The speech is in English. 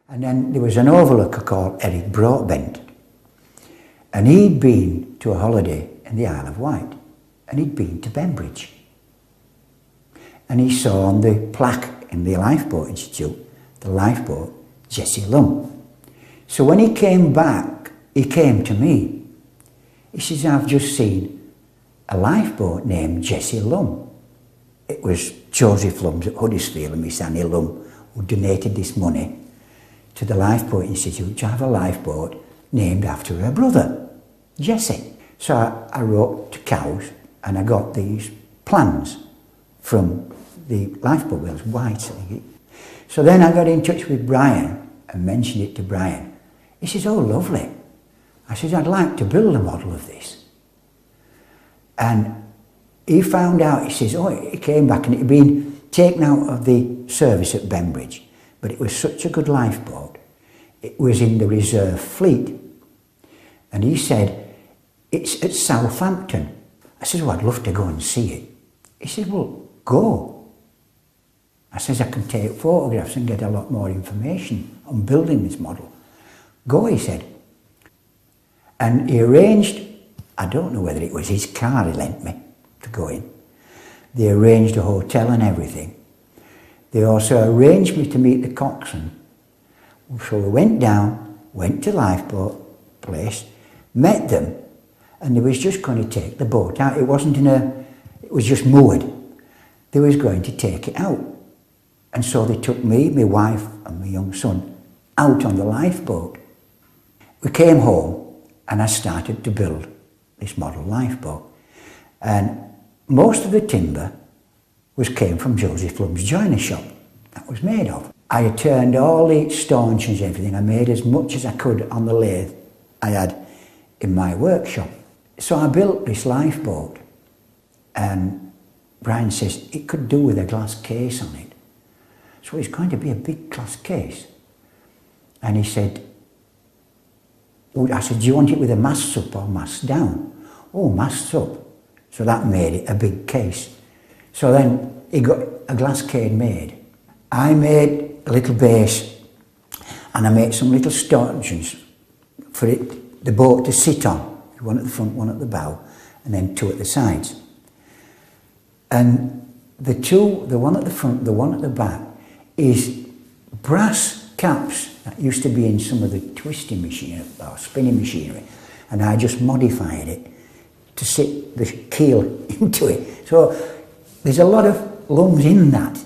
And then there was an overlooker called Eric Broadbent, and he'd been to a holiday in the Isle of Wight, and he'd been to Bembridge. And he saw on the plaque in the Lifeboat Institute, the lifeboat, Jesse Lumb. So when he came back, he came to me. He says, I've just seen a lifeboat named Jesse Lumb. It was Joseph Lumb's at Huddersfield and Miss Annie Lumb who donated this money to the Lifeboat Institute to have a lifeboat named after her brother, Jesse. So I wrote to Cowes and I got these plans from the lifeboat wheels, White. So then I got in touch with Brian and mentioned it to Brian. He says, oh, lovely. I said, I'd like to build a model of this. And he found out, he says, oh, it came back and it had been taken out of the service at Bembridge, but it was such a good lifeboat. It was in the reserve fleet. And he said, it's at Southampton. I said, oh, I'd love to go and see it. He said, well, go. I says, I can take photographs and get a lot more information on building this model. Go, he said. And he arranged, I don't know whether it was his car he lent me to go in. They arranged a hotel and everything. They also arranged me to meet the coxswain. So we went down, went to Lifeboat place, met them, and they was just going to take the boat out. It wasn't it was just moored. They was going to take it out. And so they took me, my wife and my young son out on the lifeboat. We came home and I started to build this model lifeboat. And most of the timber came from Joseph Lumb's joinery shop. That was made of. I had turned all the staunches and everything. I made as much as I could on the lathe I had in my workshop. So I built this lifeboat, and Brian says it could do with a glass case on it. So it's going to be a big glass case. And he said, I said, do you want it with a masts up or masts down? Oh, masts up. So that made it a big case. So then he got a glass cane made. I made a little base and I made some little stanchions for the boat to sit on. One at the front, one at the bow, and then two at the sides. And the one at the front, the one at the back, is brass caps that used to be in some of the twisting machinery or spinning machinery, and I just modified it to sit the keel into it. So there's a lot of Lumbs in that.